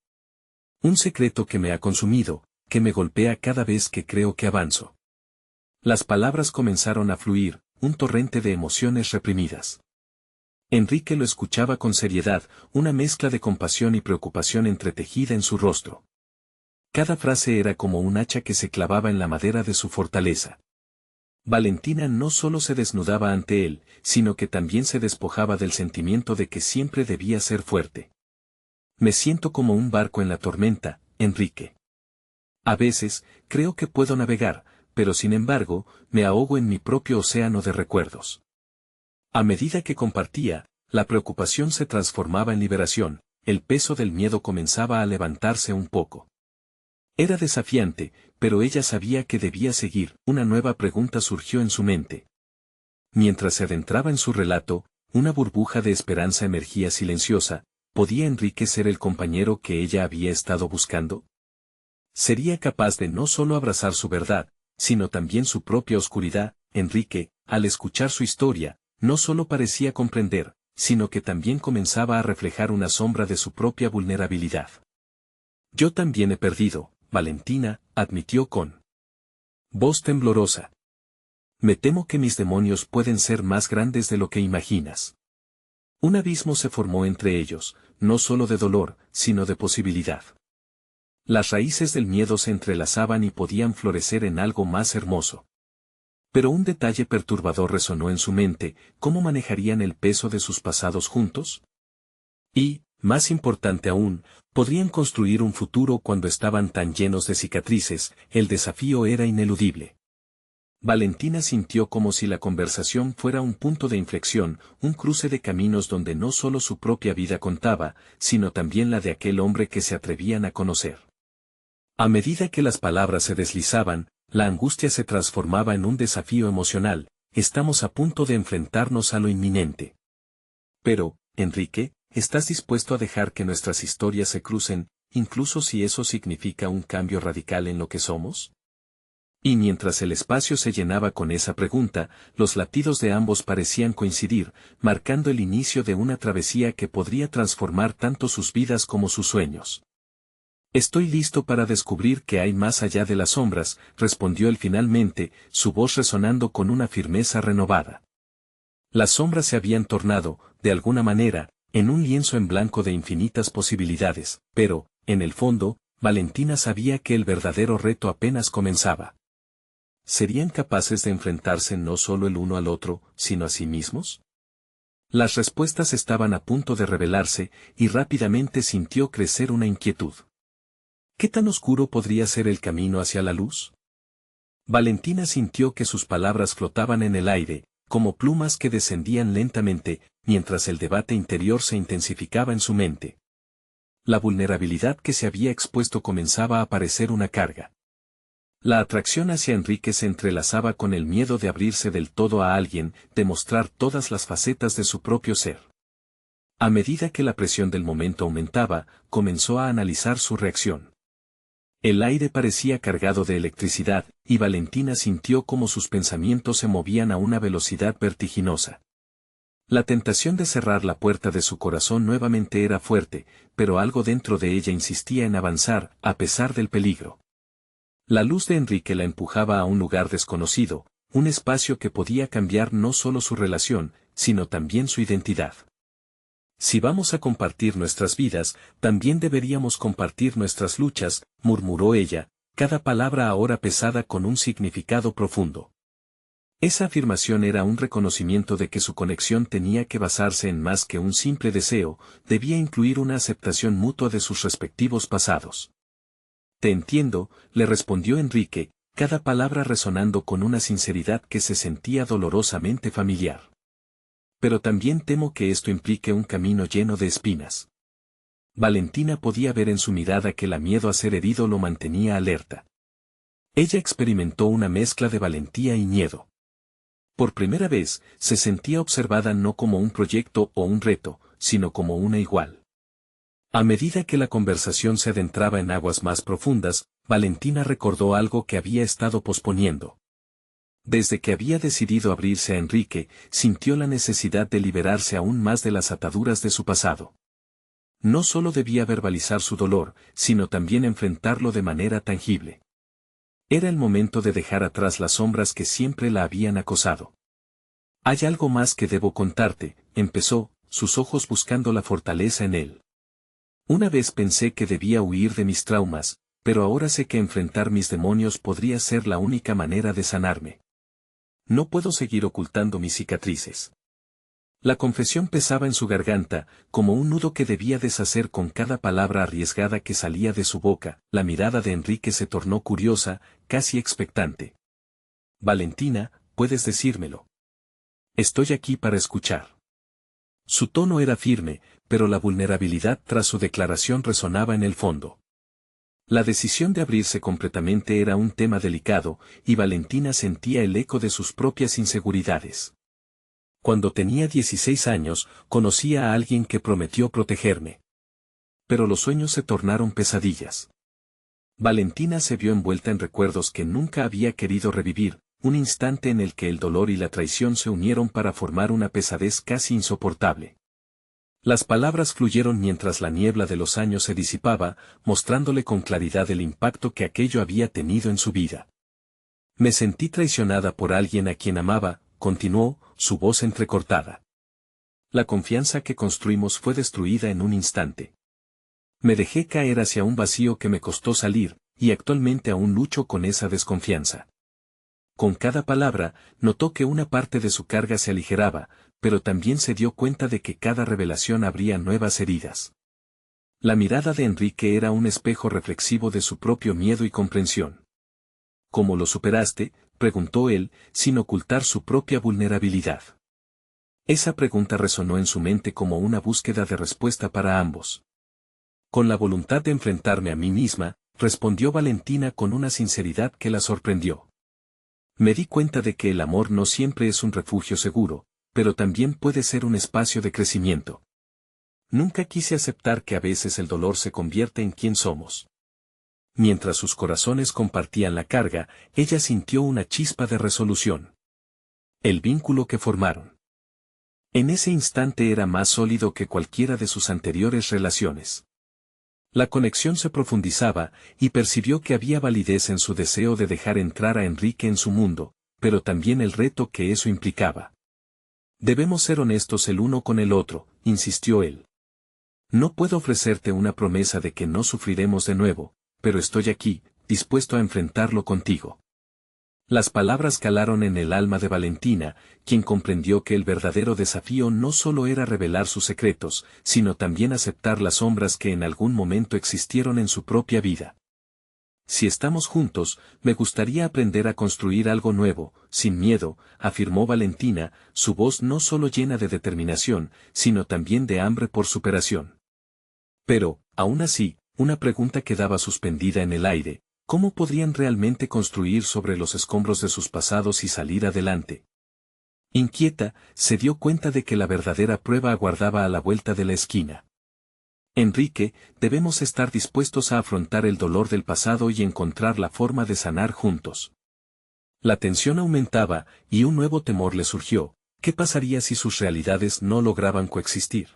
Un secreto que me ha consumido, que me golpea cada vez que creo que avanzo. Las palabras comenzaron a fluir, un torrente de emociones reprimidas. Enrique lo escuchaba con seriedad, una mezcla de compasión y preocupación entretejida en su rostro. Cada frase era como un hacha que se clavaba en la madera de su fortaleza. Valentina no solo se desnudaba ante él, sino que también se despojaba del sentimiento de que siempre debía ser fuerte. Me siento como un barco en la tormenta, Enrique. A veces, creo que puedo navegar, pero sin embargo, me ahogo en mi propio océano de recuerdos. A medida que compartía, la preocupación se transformaba en liberación, el peso del miedo comenzaba a levantarse un poco. Era desafiante, pero ella sabía que debía seguir. Una nueva pregunta surgió en su mente. Mientras se adentraba en su relato, una burbuja de esperanza emergía silenciosa. ¿Podía Enrique ser el compañero que ella había estado buscando? Sería capaz de no solo abrazar su verdad, sino también su propia oscuridad. Enrique, al escuchar su historia, no solo parecía comprender, sino que también comenzaba a reflejar una sombra de su propia vulnerabilidad. Yo también he perdido, Valentina, admitió con voz temblorosa. Me temo que mis demonios pueden ser más grandes de lo que imaginas. Un abismo se formó entre ellos, no solo de dolor, sino de posibilidad. Las raíces del miedo se entrelazaban y podían florecer en algo más hermoso. Pero un detalle perturbador resonó en su mente: ¿cómo manejarían el peso de sus pasados juntos? Y, más importante aún, ¿podrían construir un futuro cuando estaban tan llenos de cicatrices? El desafío era ineludible. Valentina sintió como si la conversación fuera un punto de inflexión, un cruce de caminos donde no solo su propia vida contaba, sino también la de aquel hombre que se atrevían a conocer. A medida que las palabras se deslizaban, la angustia se transformaba en un desafío emocional. Estamos a punto de enfrentarnos a lo inminente. Pero, Enrique, ¿estás dispuesto a dejar que nuestras historias se crucen, incluso si eso significa un cambio radical en lo que somos? Y mientras el espacio se llenaba con esa pregunta, los latidos de ambos parecían coincidir, marcando el inicio de una travesía que podría transformar tanto sus vidas como sus sueños. Estoy listo para descubrir qué hay más allá de las sombras, respondió él finalmente, su voz resonando con una firmeza renovada. Las sombras se habían tornado, de alguna manera, en un lienzo en blanco de infinitas posibilidades, pero, en el fondo, Valentina sabía que el verdadero reto apenas comenzaba. ¿Serían capaces de enfrentarse no solo el uno al otro, sino a sí mismos? Las respuestas estaban a punto de revelarse, y rápidamente sintió crecer una inquietud. ¿Qué tan oscuro podría ser el camino hacia la luz? Valentina sintió que sus palabras flotaban en el aire, como plumas que descendían lentamente, mientras el debate interior se intensificaba en su mente. La vulnerabilidad que se había expuesto comenzaba a parecer una carga. La atracción hacia Enrique se entrelazaba con el miedo de abrirse del todo a alguien, de mostrar todas las facetas de su propio ser. A medida que la presión del momento aumentaba, comenzó a analizar su reacción. El aire parecía cargado de electricidad, y Valentina sintió cómo sus pensamientos se movían a una velocidad vertiginosa. La tentación de cerrar la puerta de su corazón nuevamente era fuerte, pero algo dentro de ella insistía en avanzar, a pesar del peligro. La luz de Enrique la empujaba a un lugar desconocido, un espacio que podía cambiar no solo su relación, sino también su identidad. Si vamos a compartir nuestras vidas, también deberíamos compartir nuestras luchas, murmuró ella, cada palabra ahora pesada con un significado profundo. Esa afirmación era un reconocimiento de que su conexión tenía que basarse en más que un simple deseo, debía incluir una aceptación mutua de sus respectivos pasados. Te entiendo, le respondió Enrique, cada palabra resonando con una sinceridad que se sentía dolorosamente familiar. Pero también temo que esto implique un camino lleno de espinas. Valentina podía ver en su mirada que el miedo a ser herido lo mantenía alerta. Ella experimentó una mezcla de valentía y miedo. Por primera vez, se sentía observada no como un proyecto o un reto, sino como una igual. A medida que la conversación se adentraba en aguas más profundas, Valentina recordó algo que había estado posponiendo. Desde que había decidido abrirse a Enrique, sintió la necesidad de liberarse aún más de las ataduras de su pasado. No solo debía verbalizar su dolor, sino también enfrentarlo de manera tangible. Era el momento de dejar atrás las sombras que siempre la habían acosado. Hay algo más que debo contarte, empezó, sus ojos buscando la fortaleza en él. Una vez pensé que debía huir de mis traumas, pero ahora sé que enfrentar mis demonios podría ser la única manera de sanarme. No puedo seguir ocultando mis cicatrices. La confesión pesaba en su garganta, como un nudo que debía deshacer con cada palabra arriesgada que salía de su boca. La mirada de Enrique se tornó curiosa, casi expectante. Valentina, puedes decírmelo. Estoy aquí para escuchar. Su tono era firme, pero la vulnerabilidad tras su declaración resonaba en el fondo. La decisión de abrirse completamente era un tema delicado, y Valentina sentía el eco de sus propias inseguridades. Cuando tenía 16 años, conocí a alguien que prometió protegerme. Pero los sueños se tornaron pesadillas. Valentina se vio envuelta en recuerdos que nunca había querido revivir, un instante en el que el dolor y la traición se unieron para formar una pesadez casi insoportable. Las palabras fluyeron mientras la niebla de los años se disipaba, mostrándole con claridad el impacto que aquello había tenido en su vida. Me sentí traicionada por alguien a quien amaba, continuó, su voz entrecortada. La confianza que construimos fue destruida en un instante. Me dejé caer hacia un vacío que me costó salir, y actualmente aún lucho con esa desconfianza. Con cada palabra, notó que una parte de su carga se aligeraba, pero también se dio cuenta de que cada revelación abría nuevas heridas. La mirada de Enrique era un espejo reflexivo de su propio miedo y comprensión. ¿Cómo lo superaste?, preguntó él, sin ocultar su propia vulnerabilidad. Esa pregunta resonó en su mente como una búsqueda de respuesta para ambos. Con la voluntad de enfrentarme a mí misma, respondió Valentina con una sinceridad que la sorprendió. Me di cuenta de que el amor no siempre es un refugio seguro, pero también puede ser un espacio de crecimiento. Nunca quise aceptar que a veces el dolor se convierte en quien somos. Mientras sus corazones compartían la carga, ella sintió una chispa de resolución. El vínculo que formaron. En ese instante era más sólido que cualquiera de sus anteriores relaciones. La conexión se profundizaba, y percibió que había validez en su deseo de dejar entrar a Enrique en su mundo, pero también el reto que eso implicaba. Debemos ser honestos el uno con el otro, insistió él. No puedo ofrecerte una promesa de que no sufriremos de nuevo, pero estoy aquí, dispuesto a enfrentarlo contigo. Las palabras calaron en el alma de Valentina, quien comprendió que el verdadero desafío no solo era revelar sus secretos, sino también aceptar las sombras que en algún momento existieron en su propia vida. Si estamos juntos, me gustaría aprender a construir algo nuevo, sin miedo, afirmó Valentina, su voz no solo llena de determinación, sino también de hambre por superación. Pero, aún así, una pregunta quedaba suspendida en el aire: ¿cómo podrían realmente construir sobre los escombros de sus pasados y salir adelante? Inquieta, se dio cuenta de que la verdadera prueba aguardaba a la vuelta de la esquina. Enrique, debemos estar dispuestos a afrontar el dolor del pasado y encontrar la forma de sanar juntos. La tensión aumentaba, y un nuevo temor le surgió: ¿qué pasaría si sus realidades no lograban coexistir?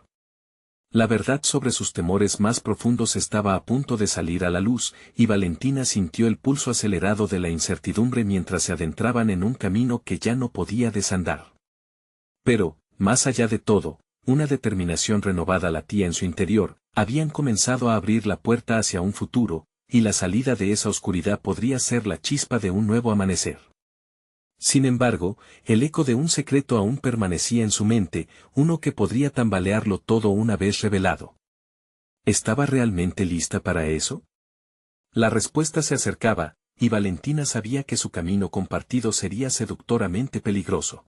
La verdad sobre sus temores más profundos estaba a punto de salir a la luz, y Valentina sintió el pulso acelerado de la incertidumbre mientras se adentraban en un camino que ya no podía desandar. Pero, más allá de todo, una determinación renovada latía en su interior. Habían comenzado a abrir la puerta hacia un futuro, y la salida de esa oscuridad podría ser la chispa de un nuevo amanecer. Sin embargo, el eco de un secreto aún permanecía en su mente, uno que podría tambalearlo todo una vez revelado. ¿Estaba realmente lista para eso? La respuesta se acercaba, y Valentina sabía que su camino compartido sería seductoramente peligroso.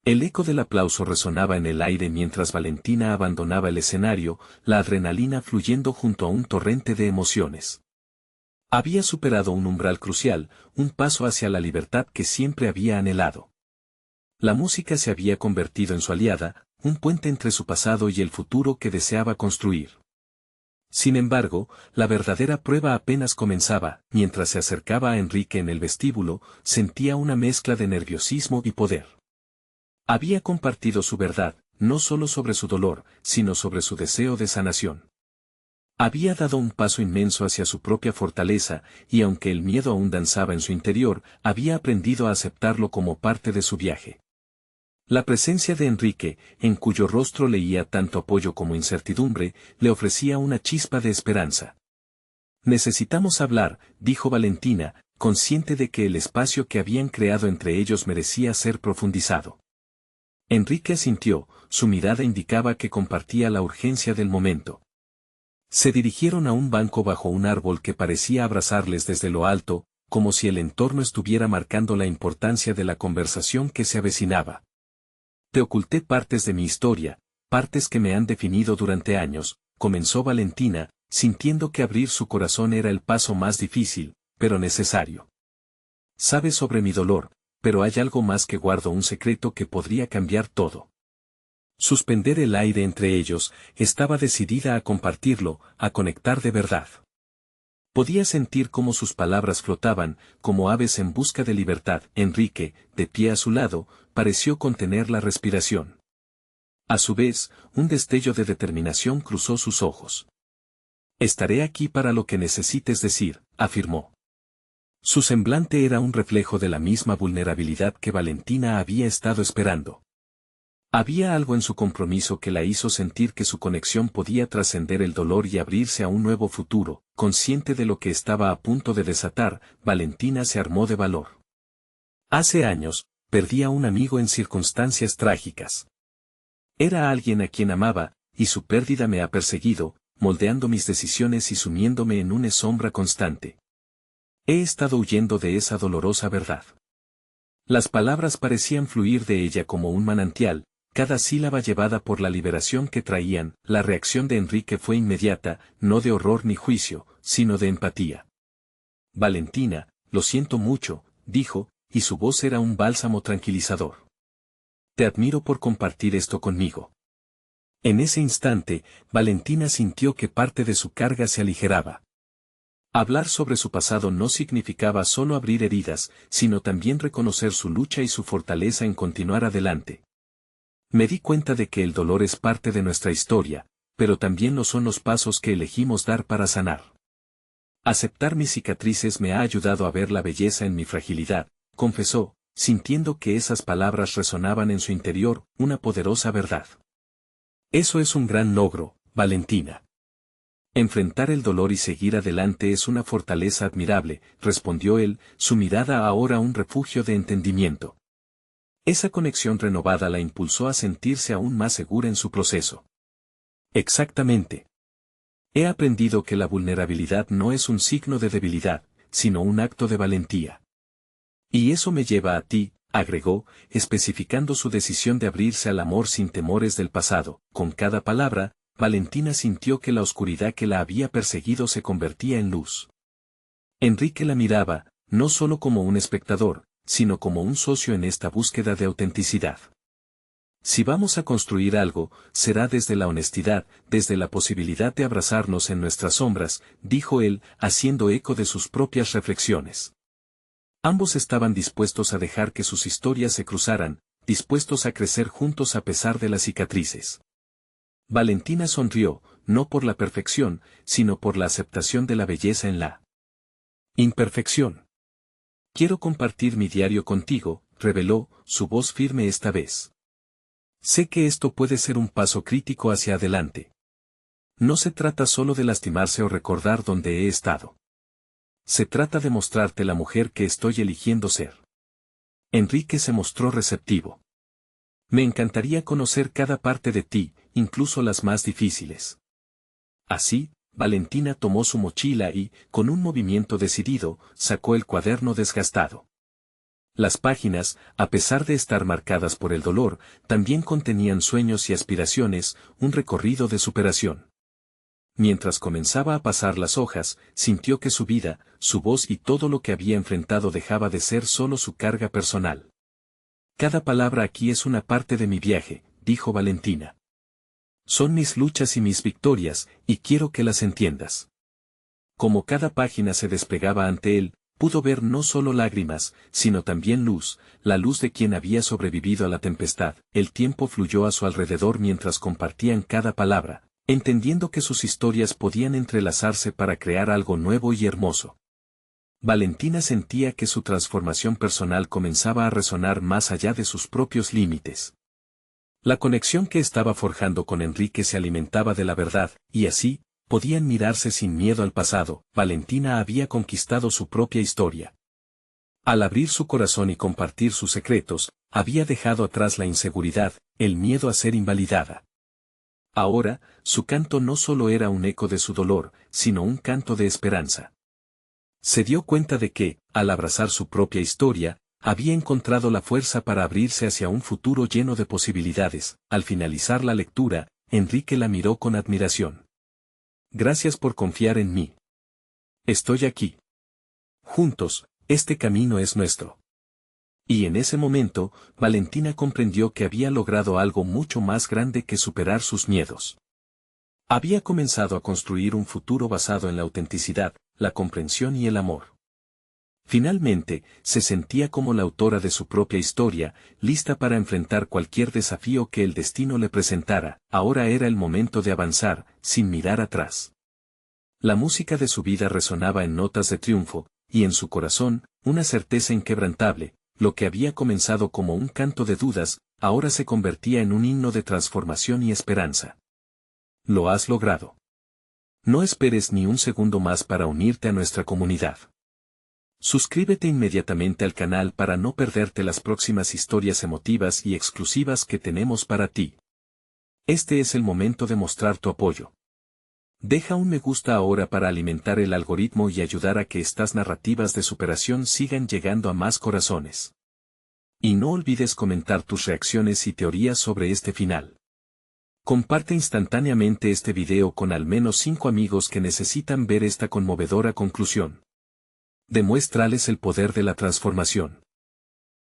El eco del aplauso resonaba en el aire mientras Valentina abandonaba el escenario, la adrenalina fluyendo junto a un torrente de emociones. Había superado un umbral crucial, un paso hacia la libertad que siempre había anhelado. La música se había convertido en su aliada, un puente entre su pasado y el futuro que deseaba construir. Sin embargo, la verdadera prueba apenas comenzaba. Mientras se acercaba a Enrique en el vestíbulo, sentía una mezcla de nerviosismo y poder. Había compartido su verdad, no solo sobre su dolor, sino sobre su deseo de sanación. Había dado un paso inmenso hacia su propia fortaleza, y aunque el miedo aún danzaba en su interior, había aprendido a aceptarlo como parte de su viaje. La presencia de Enrique, en cuyo rostro leía tanto apoyo como incertidumbre, le ofrecía una chispa de esperanza. «Necesitamos hablar», dijo Valentina, consciente de que el espacio que habían creado entre ellos merecía ser profundizado. Enrique asintió, su mirada indicaba que compartía la urgencia del momento. Se dirigieron a un banco bajo un árbol que parecía abrazarles desde lo alto, como si el entorno estuviera marcando la importancia de la conversación que se avecinaba. «Te oculté partes de mi historia, partes que me han definido durante años», comenzó Valentina, sintiendo que abrir su corazón era el paso más difícil, pero necesario. «Sabes sobre mi dolor, pero hay algo más que guardo, un secreto que podría cambiar todo». Suspender el aire entre ellos, estaba decidida a compartirlo, a conectar de verdad. Podía sentir cómo sus palabras flotaban, como aves en busca de libertad. Enrique, de pie a su lado, pareció contener la respiración. A su vez, un destello de determinación cruzó sus ojos. «Estaré aquí para lo que necesites decir», afirmó. Su semblante era un reflejo de la misma vulnerabilidad que Valentina había estado esperando. Había algo en su compromiso que la hizo sentir que su conexión podía trascender el dolor y abrirse a un nuevo futuro. Consciente de lo que estaba a punto de desatar, Valentina se armó de valor. «Hace años, perdí a un amigo en circunstancias trágicas. Era alguien a quien amaba, y su pérdida me ha perseguido, moldeando mis decisiones y sumiéndome en una sombra constante. He estado huyendo de esa dolorosa verdad». Las palabras parecían fluir de ella como un manantial, cada sílaba llevada por la liberación que traían. La reacción de Enrique fue inmediata, no de horror ni juicio, sino de empatía. «Valentina, lo siento mucho», dijo, y su voz era un bálsamo tranquilizador. «Te admiro por compartir esto conmigo». En ese instante, Valentina sintió que parte de su carga se aligeraba. Hablar sobre su pasado no significaba solo abrir heridas, sino también reconocer su lucha y su fortaleza en continuar adelante. «Me di cuenta de que el dolor es parte de nuestra historia, pero también lo son los pasos que elegimos dar para sanar. Aceptar mis cicatrices me ha ayudado a ver la belleza en mi fragilidad», confesó, sintiendo que esas palabras resonaban en su interior, una poderosa verdad. «Eso es un gran logro, Valentina. Enfrentar el dolor y seguir adelante es una fortaleza admirable», respondió él, su mirada ahora un refugio de entendimiento. Esa conexión renovada la impulsó a sentirse aún más segura en su proceso. «Exactamente. He aprendido que la vulnerabilidad no es un signo de debilidad, sino un acto de valentía. Y eso me lleva a ti», agregó, especificando su decisión de abrirse al amor sin temores del pasado. Con cada palabra, Valentina sintió que la oscuridad que la había perseguido se convertía en luz. Enrique la miraba, no solo como un espectador, sino como un socio en esta búsqueda de autenticidad. «Si vamos a construir algo, será desde la honestidad, desde la posibilidad de abrazarnos en nuestras sombras», dijo él, haciendo eco de sus propias reflexiones. Ambos estaban dispuestos a dejar que sus historias se cruzaran, dispuestos a crecer juntos a pesar de las cicatrices. Valentina sonrió, no por la perfección, sino por la aceptación de la belleza en la imperfección. «Quiero compartir mi diario contigo», reveló, su voz firme esta vez. «Sé que esto puede ser un paso crítico hacia adelante. No se trata solo de lastimarse o recordar dónde he estado. Se trata de mostrarte la mujer que estoy eligiendo ser. Enrique se mostró receptivo. Me encantaría conocer cada parte de ti, incluso las más difíciles. Así, Valentina tomó su mochila y, con un movimiento decidido, sacó el cuaderno desgastado. Las páginas, a pesar de estar marcadas por el dolor, también contenían sueños y aspiraciones, un recorrido de superación. Mientras comenzaba a pasar las hojas, sintió que su vida, su voz y todo lo que había enfrentado dejaba de ser solo su carga personal. Cada palabra aquí es una parte de mi viaje, dijo Valentina. Son mis luchas y mis victorias, y quiero que las entiendas. Como cada página se desplegaba ante él, pudo ver no solo lágrimas, sino también luz, la luz de quien había sobrevivido a la tempestad. El tiempo fluyó a su alrededor mientras compartían cada palabra, entendiendo que sus historias podían entrelazarse para crear algo nuevo y hermoso. Valentina sentía que su transformación personal comenzaba a resonar más allá de sus propios límites. La conexión que estaba forjando con Enrique se alimentaba de la verdad, y así, podían mirarse sin miedo al pasado. Valentina había conquistado su propia historia. Al abrir su corazón y compartir sus secretos, había dejado atrás la inseguridad, el miedo a ser invalidada. Ahora, su canto no solo era un eco de su dolor, sino un canto de esperanza. Se dio cuenta de que, al abrazar su propia historia, había encontrado la fuerza para abrirse hacia un futuro lleno de posibilidades. Al finalizar la lectura, Enrique la miró con admiración. Gracias por confiar en mí. Estoy aquí. Juntos, este camino es nuestro. Y en ese momento, Valentina comprendió que había logrado algo mucho más grande que superar sus miedos. Había comenzado a construir un futuro basado en la autenticidad, la comprensión y el amor. Finalmente, se sentía como la autora de su propia historia, lista para enfrentar cualquier desafío que el destino le presentara. Ahora era el momento de avanzar, sin mirar atrás. La música de su vida resonaba en notas de triunfo, y en su corazón, una certeza inquebrantable. Lo que había comenzado como un canto de dudas, ahora se convertía en un himno de transformación y esperanza. Lo has logrado. No esperes ni un segundo más para unirte a nuestra comunidad. Suscríbete inmediatamente al canal para no perderte las próximas historias emotivas y exclusivas que tenemos para ti. Este es el momento de mostrar tu apoyo. Deja un me gusta ahora para alimentar el algoritmo y ayudar a que estas narrativas de superación sigan llegando a más corazones. Y no olvides comentar tus reacciones y teorías sobre este final. Comparte instantáneamente este video con al menos 5 amigos que necesitan ver esta conmovedora conclusión. Demuéstrales el poder de la transformación.